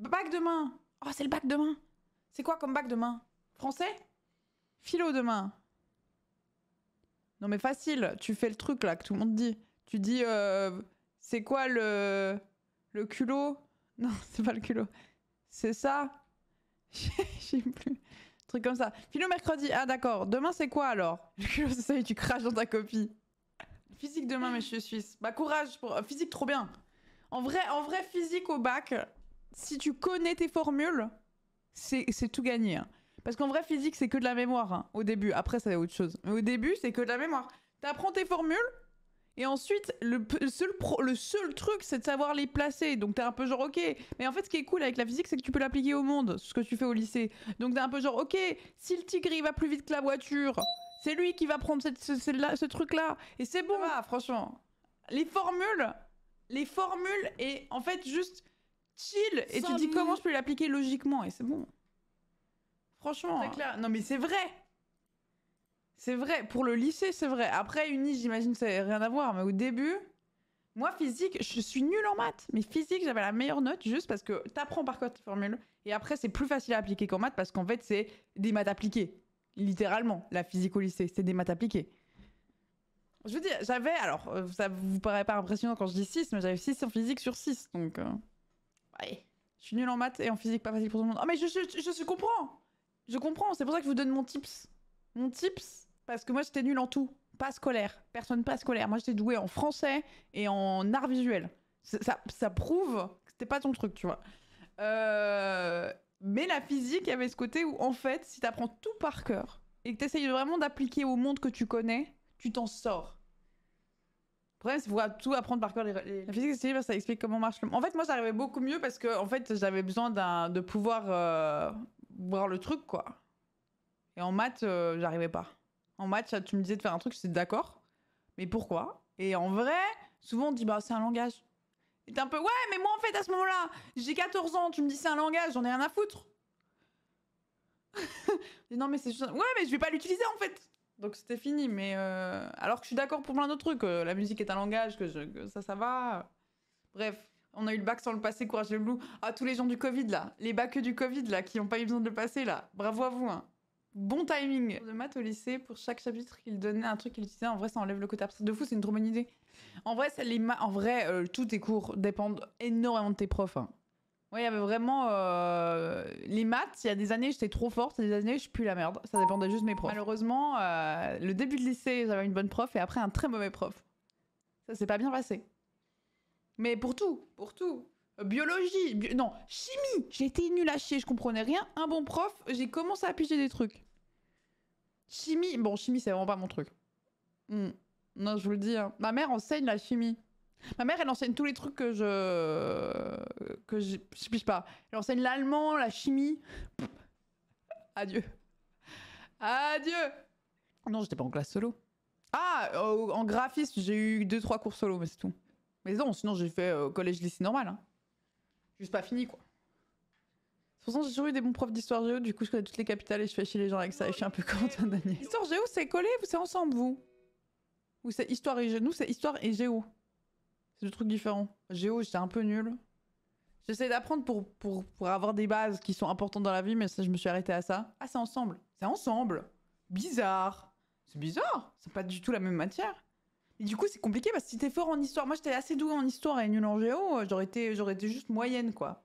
Bac demain. Oh, c'est le bac demain. C'est quoi comme bac demain? Français? Philo demain. Non mais facile, tu fais le truc là que tout le monde dit. Tu dis, c'est quoi le culot? Non, c'est pas le culot. C'est ça? Je sais plus. Un truc comme ça. Philo mercredi. Ah d'accord. Demain c'est quoi alors? Le culot c'est ça et tu craches dans ta copie. Physique demain messieurs suisses. Bah courage pour... physique trop bien. En vrai physique au bac, si tu connais tes formules, c'est tout gagné. Hein. Parce qu'en vrai physique c'est que de la mémoire hein, au début. Après ça y a autre chose. Mais au début c'est que de la mémoire. T'apprends tes formules. Et ensuite, le seul truc, c'est de savoir les placer. Donc t'es un peu genre, ok. Mais en fait, ce qui est cool avec la physique, c'est que tu peux l'appliquer au monde, ce que tu fais au lycée. Donc t'es un peu genre, ok, si le tigre, il va plus vite que la voiture, c'est lui qui va prendre ce truc-là. Et c'est bon, là, franchement. Les formules, et en fait, juste chill. Et tu dis comment je peux l'appliquer logiquement. Et c'est bon. Franchement. Très clair. Non, mais c'est vrai. C'est vrai, pour le lycée, c'est vrai. Après, uni, j'imagine que ça n'a rien à voir. Mais au début, moi, physique, je suis nulle en maths. Mais physique, j'avais la meilleure note juste parce que t'apprends par cœur tes formules. Et après, c'est plus facile à appliquer qu'en maths parce qu'en fait, c'est des maths appliquées. Littéralement, la physique au lycée, c'est des maths appliquées. Je veux dire, j'avais... Alors, ça vous paraît pas impressionnant quand je dis 6, mais j'avais 6 en physique sur 6. Donc, ouais. Je suis nulle en maths et en physique, pas facile pour tout le monde. Oh, mais je comprends. Je comprends. C'est pour ça que je vous donne mon tips. Mon tips... Parce que moi, j'étais nulle en tout. Pas scolaire. Personne pas scolaire. Moi, j'étais douée en français et en art visuel. Ça prouve que c'était pas ton truc, tu vois. Mais la physique, il y avait ce côté où, en fait, si t'apprends tout par cœur et que t'essayes vraiment d'appliquer au monde que tu connais, tu t'en sors. Le problème, c'est qu'il faut tout apprendre par cœur. La physique, c'est parce que ça explique comment marche le monde. En fait, moi, j'arrivais beaucoup mieux parce que, en fait, j'avais besoin de pouvoir voir le truc, quoi. Et en maths, j'arrivais pas. En maths, tu me disais de faire un truc, j'étais d'accord. Mais pourquoi? Et en vrai, souvent on dit, bah c'est un langage. Et t'es un peu, ouais, mais moi en fait, à ce moment-là, j'ai 14 ans, tu me dis c'est un langage, j'en ai rien à foutre. Non, mais c'est juste... Ouais, mais je vais pas l'utiliser en fait. Donc c'était fini, mais... Alors que je suis d'accord pour plein d'autres trucs. La musique est un langage, que ça va. Bref, on a eu le bac sans le passer, courage le loup. Ah, tous les gens du Covid, là. Les bacs du Covid, là, qui ont pas eu besoin de le passer, là. Bravo à vous, hein. Bon timing. De maths au lycée, pour chaque chapitre, il donnait un truc qu'il utilisait. En vrai, ça enlève le côté abstrait de fou, c'est une trop bonne idée. En vrai, tous tes cours dépendent énormément de tes profs. Hein. Ouais, il y avait vraiment... Les maths, il y a des années, j'étais trop forte, il y a des années, je pue la merde. Ça dépendait juste de mes profs. Malheureusement, le début de lycée, j'avais une bonne prof et après un très mauvais prof. Ça s'est pas bien passé. Mais pour tout. Biologie, non, chimie. J'ai été nulle à chier, je comprenais rien. Un bon prof, j'ai commencé à piger des trucs. Chimie, bon, chimie, c'est vraiment pas mon truc. Non, je vous le dis. Hein. Ma mère enseigne la chimie. Ma mère, elle enseigne tous les trucs que je pige pas. Elle enseigne l'allemand, la chimie. Adieu. Adieu. Non, j'étais pas en classe solo. Ah, en graphisme, j'ai eu 2-3 cours solo, mais c'est tout. Mais non, sinon j'ai fait collège-lycée normal. Hein. Juste pas fini, quoi. De toute façon, j'ai toujours eu des bons profs d'histoire géo, du coup je connais toutes les capitales et je fais chier les gens avec ça et je suis un peu comme Antoine Daniel. Histoire géo, c'est collé ou c'est ensemble, vous? Ou c'est histoire et géo? Nous, c'est histoire et géo. C'est deux trucs différents. Géo, j'étais un peu nulle. J'essaie d'apprendre pour avoir des bases qui sont importantes dans la vie, mais ça, je me suis arrêtée à ça. Ah, c'est ensemble. C'est ensemble. Bizarre. C'est bizarre. C'est pas du tout la même matière. Et du coup, c'est compliqué parce que si t'es fort en histoire, moi j'étais assez douée en histoire et nulle en géo, j'aurais été juste moyenne, quoi.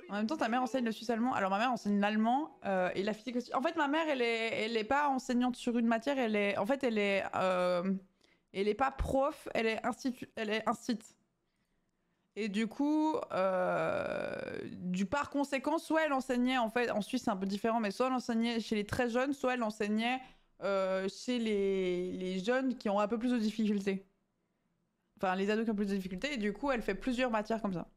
En même temps, ta mère enseigne le suisse-allemand. Alors, ma mère enseigne l'allemand et la physique aussi. En fait, ma mère, elle est pas enseignante sur une matière. Elle est pas prof. Elle est instit. Et du coup, par conséquent, soit elle enseignait, en fait, en Suisse, c'est un peu différent, mais soit elle enseignait chez les très jeunes, soit elle enseignait chez les jeunes qui ont un peu plus de difficultés. Enfin, les ados qui ont plus de difficultés. Et du coup, elle fait plusieurs matières comme ça.